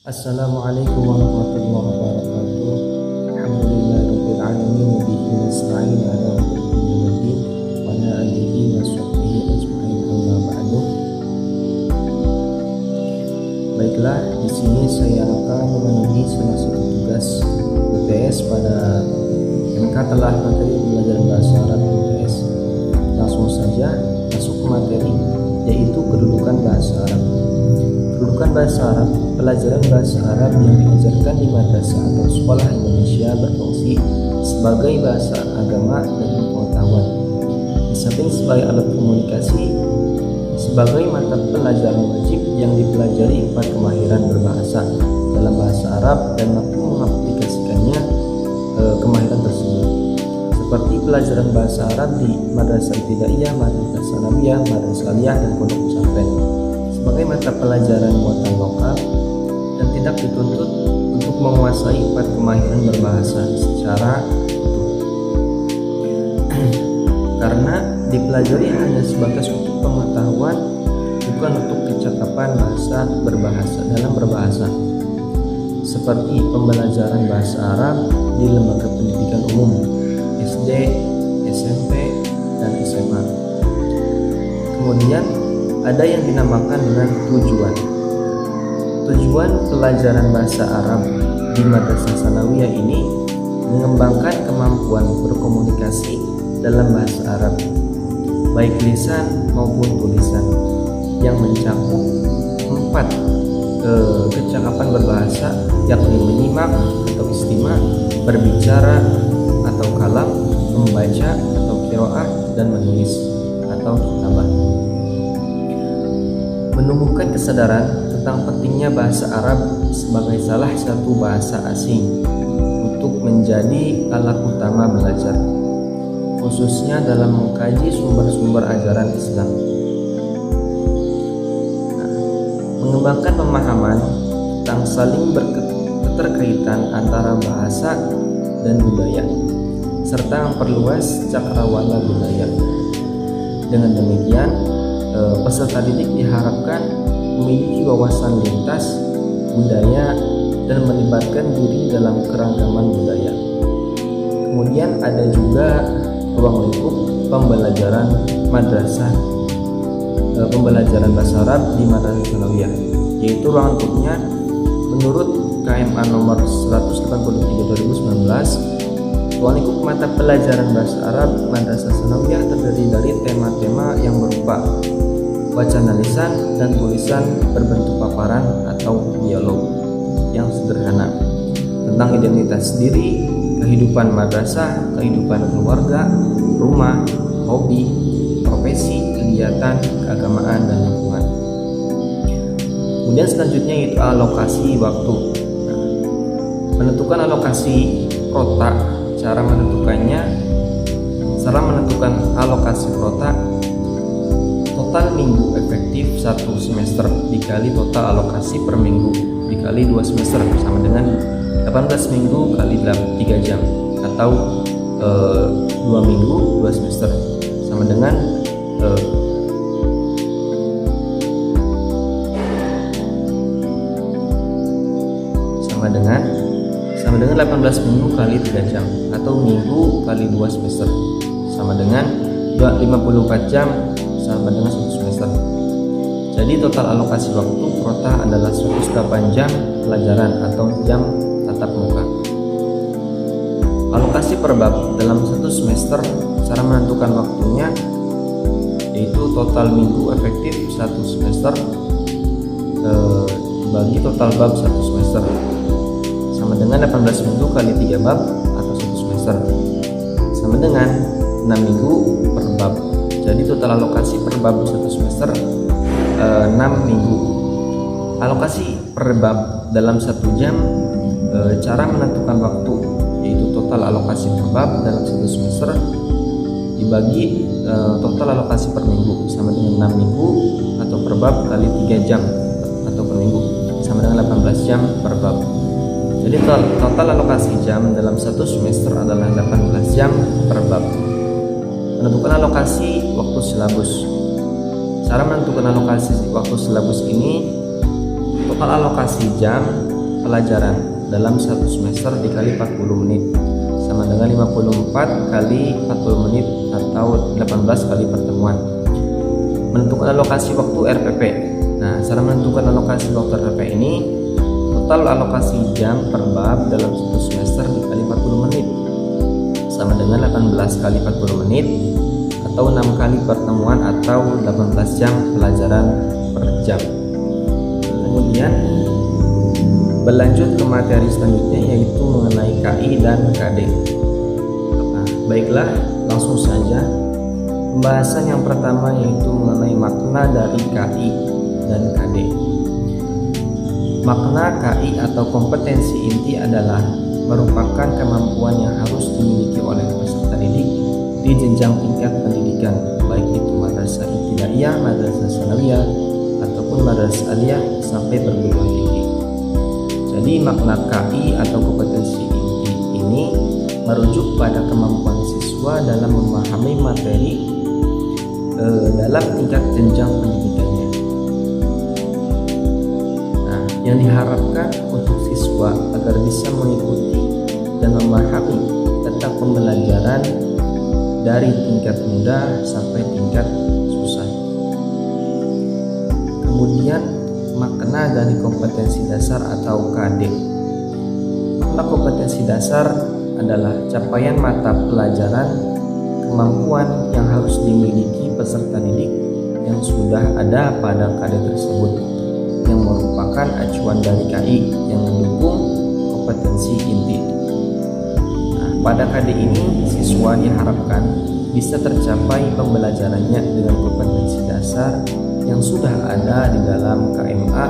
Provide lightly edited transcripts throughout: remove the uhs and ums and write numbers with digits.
Assalamualaikum warahmatullahi wabarakatuh. Alhamdulillahirabbil alamin wa bihi nasta'in ala umuri din wa ala alihi wa sahbihi ajma'in amma ba'du. Baiklah, di sini saya akan memenuhi salah satu tugas UTS pada MK telah materi pelajaran bahasa Arab UTS. Langsung saja masuk ke materi, yaitu kedudukan bahasa Arab. Kedudukan bahasa Arab, pelajaran bahasa Arab yang diajarkan di madrasah atau sekolah Indonesia berfungsi sebagai bahasa agama dan pengetahuan. Di samping sebagai alat komunikasi, sebagai mata pelajaran wajib yang dipelajari 4 kemahiran berbahasa dalam bahasa Arab dan mampu mengaplikasikannya kemahiran tersebut. Seperti pelajaran bahasa Arab di madrasah ibtidaiyah, madrasah sanawiyah, madrasah aliyah dan pondok pesantren. Sebagai mata pelajaran muatan lokal dan tidak dituntut untuk menguasai 4 kemahiran berbahasa secara utuh. Karena dipelajari hanya sebatas untuk pengetahuan, bukan untuk kecakapan bahasa berbahasa dalam berbahasa. Seperti pembelajaran bahasa Arab di lembaga pendidikan umum SD, SMP, dan SMA. Kemudian ada yang dinamakan dengan tujuan. Tujuan pelajaran bahasa Arab di madrasah sanawiyah ini mengembangkan kemampuan berkomunikasi dalam bahasa Arab, baik lisan maupun tulisan, yang mencakup 4 kecakapan berbahasa, yakni menyimak atau istima', berbicara atau kalam, membaca atau qiraah, dan menulis atau kitabah. Menumbuhkan kesadaran tentang pentingnya bahasa Arab sebagai salah satu bahasa asing untuk menjadi alat utama belajar, khususnya dalam mengkaji sumber-sumber ajaran Islam. Mengembangkan pemahaman tentang saling berketerkaitan antara bahasa dan budaya, serta memperluas cakrawala budaya. Dengan demikian, peserta didik diharapkan memiliki wawasan lintas budaya dan melibatkan diri dalam keragaman budaya. Kemudian ada juga ruang lingkup pembelajaran pembelajaran bahasa Arab di madrasah sanawiyah, yaitu ruang lingkupnya menurut KMA nomor 183/2019. Ruang lingkup mata pelajaran bahasa Arab madrasah sanawiyah terdiri dari tema-tema yang berupa wacana lisan dan tulisan berbentuk paparan atau dialog yang sederhana tentang identitas diri, kehidupan madrasah, kehidupan keluarga, rumah, hobi, profesi, kegiatan, keagamaan, dan lingkungan. Kemudian selanjutnya yaitu alokasi waktu. Menentukan alokasi prota. Cara menentukan alokasi prota, total minggu efektif 1 semester dikali total alokasi per minggu dikali 2 semester sama dengan 18 minggu kali 3 jam, atau 2 minggu 2 semester sama dengan 18 minggu kali 3 jam, atau minggu kali 2 semester sama dengan 54 jam sama dengan 1 semester. Jadi total alokasi waktu prota adalah 108 jam pelajaran atau jam tatap muka. Alokasi per bab dalam 1 semester, cara menentukan waktunya yaitu total minggu efektif 1 semester bagi total bab 1 semester sama dengan 18 minggu kali 3 bab atau 1 semester sama dengan 6 minggu per bab. Jadi total alokasi per bab 1 semester 6 minggu. Alokasi per bab dalam 1 jam, cara menentukan waktu yaitu total alokasi per bab dalam 1 semester dibagi total alokasi per minggu sama dengan 6 minggu atau per bab kali 3 jam atau per minggu sama dengan 18 jam per bab. Jadi total alokasi jam dalam 1 semester adalah 18 jam per bab. Menentukan alokasi waktu silabus. Cara menentukan alokasi waktu silabus ini, total alokasi jam pelajaran dalam satu semester dikali 40 menit sama dengan 54 kali 40 menit atau 18 kali pertemuan. Menentukan alokasi waktu RPP. Nah, cara menentukan alokasi waktu RPP ini total alokasi jam per bab dalam satu semester dikali 40 menit sama dengan 18 kali 40 menit atau 6 kali pertemuan atau 18 jam pelajaran per jam. Kemudian berlanjut ke materi selanjutnya yaitu mengenai KI dan KD. Nah, baiklah, langsung saja. Pembahasan yang pertama yaitu mengenai makna dari KI dan KD. Makna KI atau kompetensi inti adalah merupakan kemampuan yang harus dimiliki oleh peserta didik di jenjang tingkat pendidikan, baik itu madrasah ibtidaiyah, madrasah tsanawiyah, ataupun madrasah aliyah sampai perguruan tinggi. Jadi makna KI atau kompetensi inti ini merujuk pada kemampuan siswa dalam memahami materi dalam tingkat jenjang pendidikannya. Nah, yang diharapkan untuk siswa agar bisa mengikuti dan memahami tentang pembelajaran dari tingkat mudah sampai tingkat susah. Kemudian makna dari kompetensi dasar atau KD. Makna kompetensi dasar adalah capaian mata pelajaran, kemampuan yang harus dimiliki peserta didik yang sudah ada pada KD tersebut, yang merupakan acuan dari KI yang mendukung kompetensi inti. Nah, pada KD ini siswa diharapkan bisa tercapai pembelajarannya dengan kompetensi dasar yang sudah ada di dalam KMA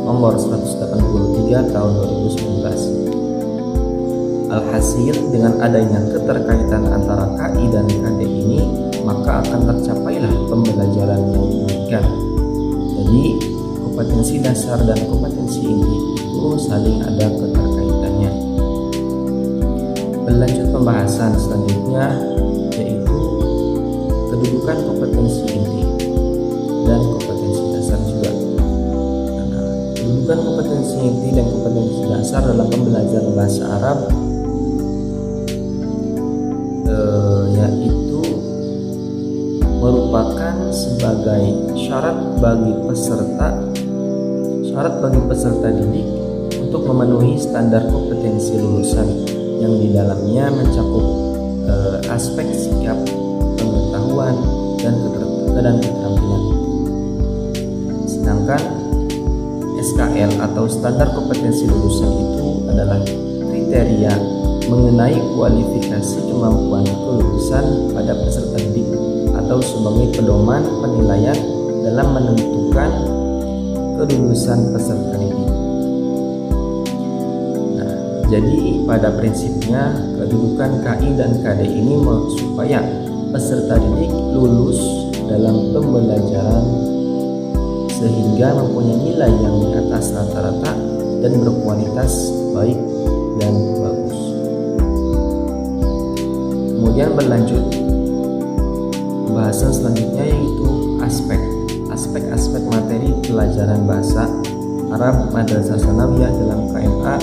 nomor 183 tahun 2019. Alhasil, dengan adanya keterkaitan antara KI dan KD ini, maka akan tercapailah pembelajaran yang diberikan. Jadi, kompetensi dasar dan kompetensi inti itu saling ada keterkaitannya. Berlanjut pembahasan selanjutnya yaitu kedudukan kompetensi inti dan kompetensi dasar juga. Nah, kedudukan kompetensi inti dan kompetensi dasar dalam pembelajaran bahasa Arab yaitu merupakan sebagai syarat bagi peserta didik untuk memenuhi standar kompetensi lulusan yang di dalamnya mencakup aspek sikap, pengetahuan, dan keterampilan. Sedangkan SKL atau standar kompetensi lulusan itu adalah kriteria mengenai kualifikasi kemampuan kelulusan pada peserta didik atau sebagai pedoman penilaian dalam menentukan kelulusan peserta didik. Nah, jadi pada prinsipnya kedudukan KI dan KD ini supaya peserta didik lulus dalam pembelajaran sehingga mempunyai nilai yang di atas rata-rata dan berkualitas baik dan bagus. Kemudian berlanjut pembahasan selanjutnya yaitu aspek materi pelajaran bahasa Arab Madrasah Tsanawiyah dalam KMA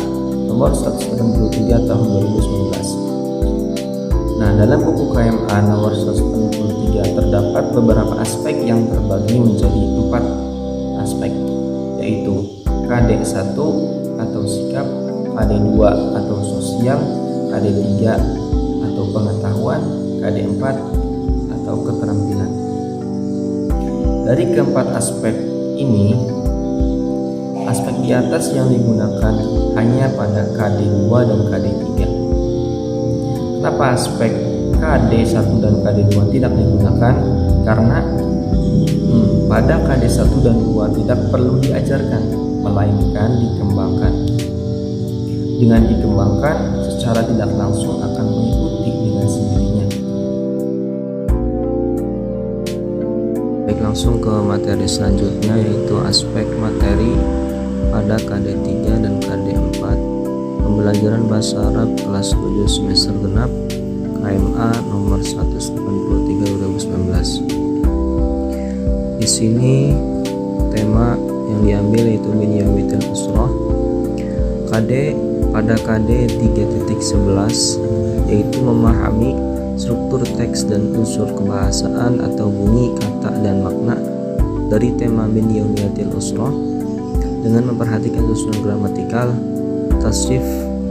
nomor 183 tahun 2019. Nah, dalam buku KMA nomor 183 terdapat beberapa aspek yang terbagi menjadi 4 aspek, yaitu KD1 atau sikap, KD2 atau sosial, KD3 atau pengetahuan, KD4 atau keterampilan. Dari keempat aspek ini, aspek di atas yang digunakan hanya pada KD2 dan KD3. Kenapa aspek KD1 dan KD2 tidak digunakan? Karena pada KD1 dan 2 tidak perlu diajarkan, melainkan dikembangkan. Dengan dikembangkan, secara tidak langsung akan mengikuti dengan sendirinya. Baik, langsung ke materi selanjutnya yaitu aspek materi pada KD3 dan KD4 pembelajaran bahasa Arab kelas 7 semester genap KMA nomor 183 2019. Di sini tema yang diambil yaitu Binyawitul Usrah Pada KD 3.11 yaitu memahami struktur teks dan unsur kebahasaan atau bunyi, kata, dan makna dari tema min yaumiyatil usroh dengan memperhatikan susunan gramatikal, tasrif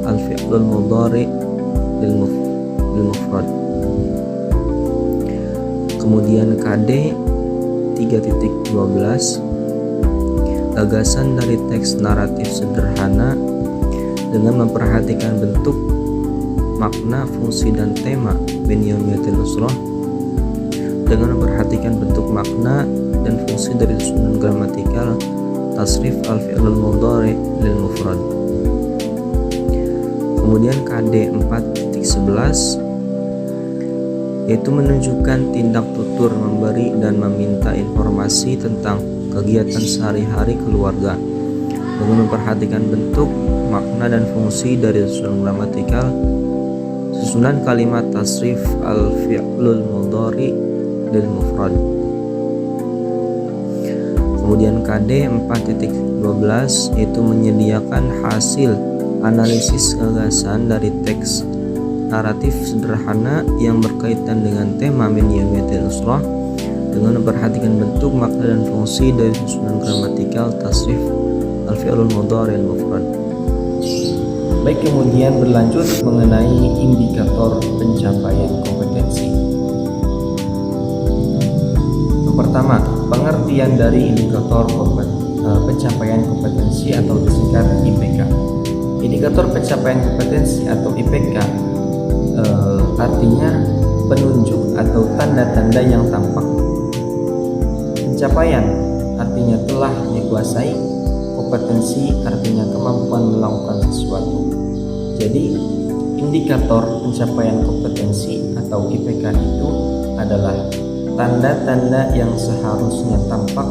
al-fi'lul mudhari lil mufrad. Kemudian KD 3.12 gagasan dari teks naratif sederhana dengan memperhatikan bentuk, makna, fungsi, dan tema min yaumiyatil usroh dengan memperhatikan bentuk, makna, dan fungsi dari susunan gramatikal, tasrif al-fi'lul mudhari lil mufrad. Kemudian KD 4.11 yaitu menunjukkan tindak tutur memberi dan meminta informasi tentang kegiatan sehari-hari keluarga dengan memperhatikan bentuk, makna, dan fungsi dari susunan gramatikal, susunan kalimat, tasrif al-fi'lul mudhari lil mufrad. Kemudian KD 4.12 yaitu menyediakan hasil analisis gagasan dari teks naratif sederhana yang berkaitan dengan tema min yaumiyatil usroh dengan memperhatikan bentuk, makna, dan fungsi dari susunan gramatikal, tasrif al-fi'lul mudhari lil mufrad. Baik, kemudian berlanjut mengenai indikator pencapaian kompetensi. Yang pertama, pengertian dari indikator pencapaian kompetensi atau disingkat IPK. Indikator pencapaian kompetensi atau IPK artinya penunjuk atau tanda-tanda yang tampak. Pencapaian artinya telah dikuasai, kompetensi artinya kemampuan melakukan sesuatu. Jadi indikator pencapaian kompetensi atau IPK itu adalah tanda-tanda yang seharusnya tampak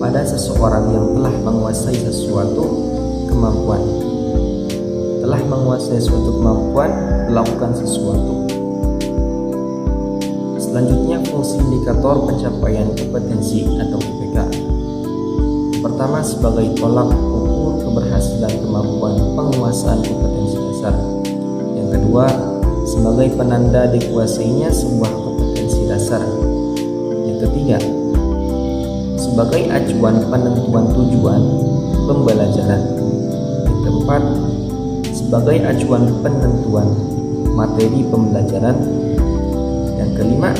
pada seseorang yang telah menguasai sesuatu kemampuan, melakukan sesuatu. Selanjutnya, fungsi indikator pencapaian kompetensi atau IPK. Pertama, sebagai tolak ukur keberhasilan kemampuan penguasaan kompetensi dasar. Yang kedua, sebagai penanda dikuasainya sebuah kompetensi dasar. Yang ketiga, sebagai acuan penentuan tujuan pembelajaran. Yang keempat, sebagai acuan penentuan materi pembelajaran. Yang kelima,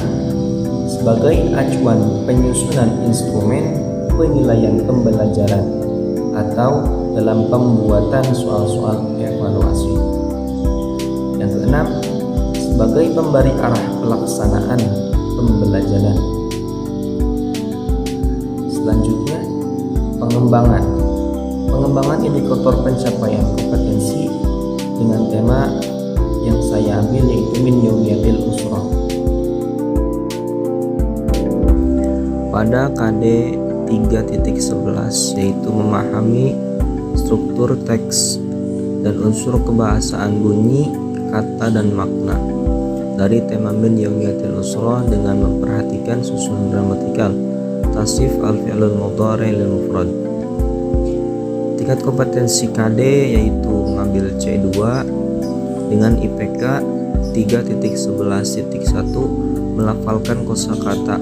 sebagai acuan penyusunan instrumen penilaian pembelajaran atau dalam pembuatan soal-soal evaluasi. Yang keenam, sebagai pemberi arah pelaksanaan pembelajaran. Selanjutnya, pengembangan indikator pencapaian kompetensi dengan tema yang saya ambil yaitu min yaumiyatil usroh. Pada KD 3.11 yaitu memahami struktur teks dan unsur kebahasaan bunyi, kata, dan makna dari tema min yaumiyatil usroh dengan memperhatikan susunan gramatikal, tasrif al-fi'lul mudhari lil mufrad. Tingkat kompetensi KD yaitu mengambil C2 dengan IPK 3.11.1 melafalkan kosakata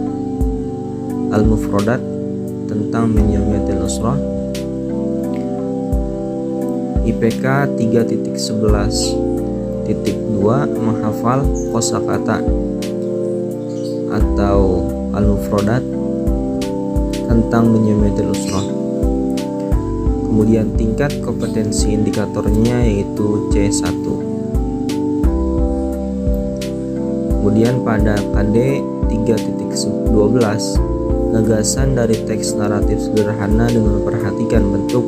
al-mufradat tentang min yaumiyatil usroh. IPK 3.11.2 menghafal kosakata atau al-mufradat tentang min yaumiyatil usroh. Kemudian tingkat kompetensi indikatornya yaitu C1. Kemudian pada KD 3.12 gagasan dari teks naratif sederhana dengan memperhatikan bentuk,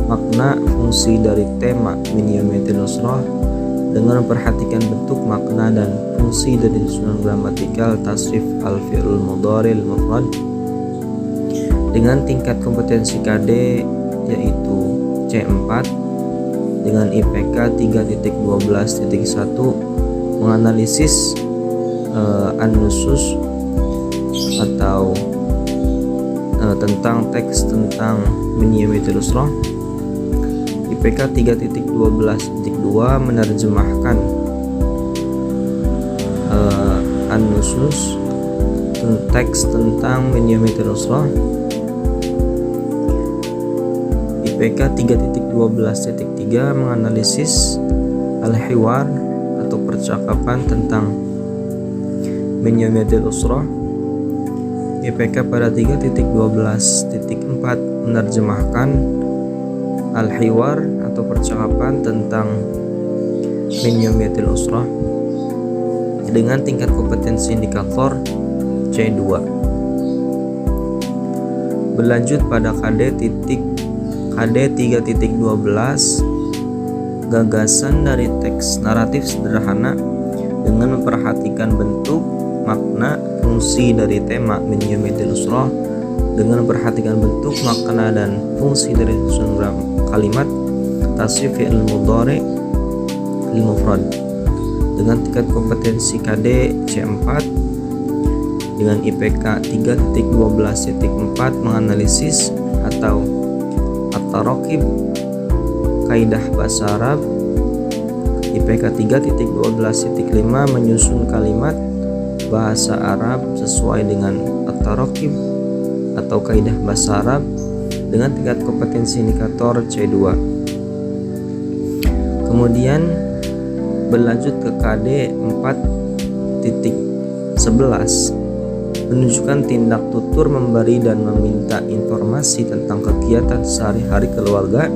makna, fungsi dari tema min yaumiyatil usroh dengan memperhatikan bentuk, makna, dan fungsi dari susunan gramatikal, tasrif al-fi'lul mudhari lil mufrad. Dengan tingkat kompetensi KD yaitu C4 dengan IPK 3.12.1 menganalisis an-nusus atau tentang teks tentang min yaumiyatil usroh. IPK 3.12.2 menerjemahkan An-Nusus, teks tentang min yaumiddin usrah. IPK 3.12.3 menganalisis al-hiwar atau percakapan tentang min yaumiddin usrah. IPK pada 3.12.4 menerjemahkan al-hiwar atau percakapan tentang min yaumiddin usrah dengan tingkat kompetensi indikator C2. Berlanjut pada KD 3.12, gagasan dari teks naratif sederhana dengan memperhatikan bentuk, makna, fungsi dari tema min yaumiddin usrah, dengan memperhatikan bentuk, makna, dan fungsi dari susunan kalimat tasrif fi'il mudhari lil mufrad dengan tingkat kompetensi KD C4 dengan IPK 3.12.4 menganalisis atau at-taraqib kaidah bahasa Arab. IPK 3.12.5 menyusun kalimat bahasa Arab sesuai dengan at-taraqib atau kaidah bahasa Arab dengan tingkat kompetensi indikator C2. Kemudian berlanjut ke KD 4.11, menunjukkan tindak tutur memberi dan meminta informasi tentang kegiatan sehari-hari keluarga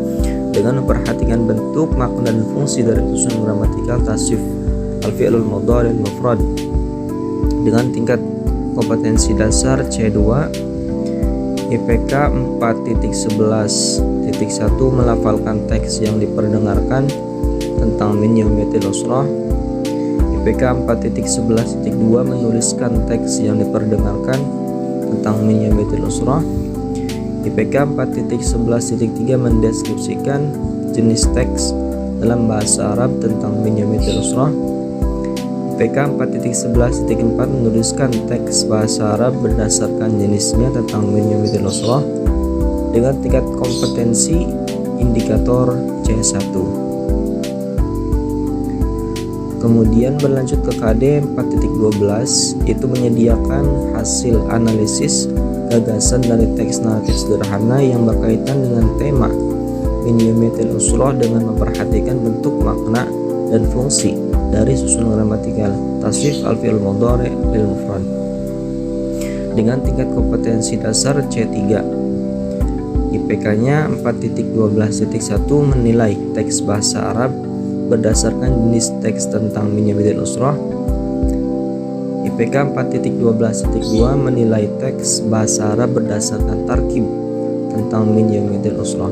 dengan memperhatikan bentuk, makna, dan fungsi dari susunan gramatikal tasrif al-fi'lul mudhari al-mufrad dengan tingkat kompetensi dasar C2. IPK 4.11.1 melafalkan teks yang diperdengarkan tentang min yaumiddin usrah. IPK 4.11.2 menuliskan teks yang diperdengarkan tentang min yaumiddin usrah. IPK 4.11.3 mendeskripsikan jenis teks dalam bahasa Arab tentang min yaumiddin usrah. IPK 4.11.4 menuliskan teks bahasa Arab berdasarkan jenisnya tentang min yaumiddin usrah dengan tingkat kompetensi indikator C1. Kemudian berlanjut ke KD 4.12, itu menyediakan hasil analisis gagasan dari teks naratif sederhana yang berkaitan dengan tema min yaumiddin usrah dengan memperhatikan bentuk, makna, dan fungsi dari susunan gramatikal tasrif al-fi'il mudhari lil mufrad dengan tingkat kompetensi dasar C3. IPK-nya 4.12.1 menilai teks bahasa Arab berdasarkan jenis teks tentang min yaumiddin usrah. IPK 4.12.2 menilai teks bahasa Arab berdasarkan tarkib tentang min yaumiddin usrah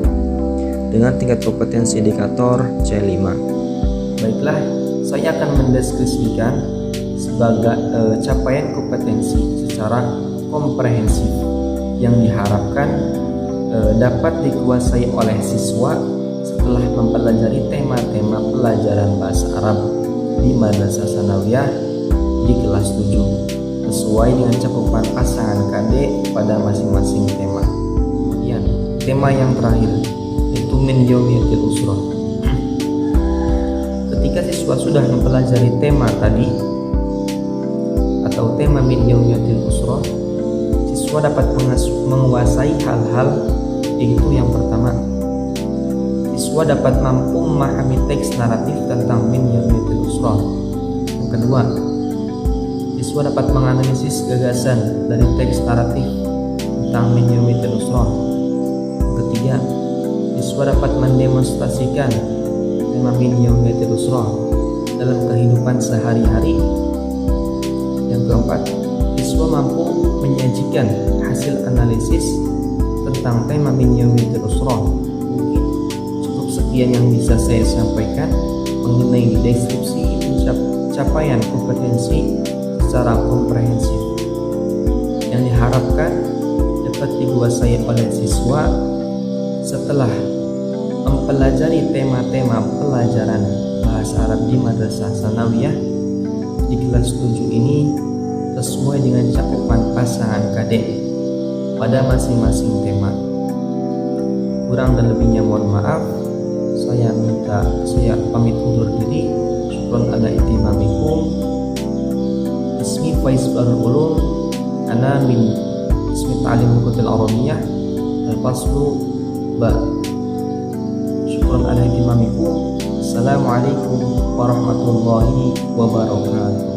dengan tingkat kompetensi indikator C5. Baiklah, saya akan mendeskripsikan sebagai capaian kompetensi secara komprehensif yang diharapkan dapat dikuasai oleh siswa setelah mempelajari tema-tema pelajaran bahasa Arab di Madrasah Tsanawiyah di kelas 7 sesuai dengan cakupan pasangan KD pada masing-masing tema. Kemudian tema yang terakhir yaitu min yaumiddin usrah. Ketika siswa sudah mempelajari tema tadi atau tema min yaumiddin usrah, siswa dapat menguasai hal-hal, yaitu yang pertama, siswa dapat mampu memahami teks naratif tentang min yaumiddin usrah. Yang kedua, siswa dapat menganalisis gagasan dari teks naratif tentang min yaumiddin usrah. Yang ketiga, siswa dapat mendemonstrasikan tema min yaumiddin usrah dalam kehidupan sehari-hari. Yang keempat, siswa mampu menyajikan hasil analisis tentang tema min yaumiddin usrah. Mungkin cukup sekian yang bisa saya sampaikan mengenai deskripsi capaian kompetensi secara komprehensif yang diharapkan dapat dikuasai oleh siswa setelah mempelajari tema-tema pelajaran bahasa Arab di Madrasah Tsanawiyah di kelas 7 ini sesuai dengan cakupan pasangan KD pada masing-masing tema. Kurang dan lebihnya mohon maaf. saya pamit undur diri. Syukron ala ihtimamikum. Ismi Faiz Bahrul Ulum, ana min Ismi Ta'lim Lugatil Arabiyah, al-faslu ba. Syukron ala ihtimamikum. Assalamualaikum warahmatullahi wabarakatuh.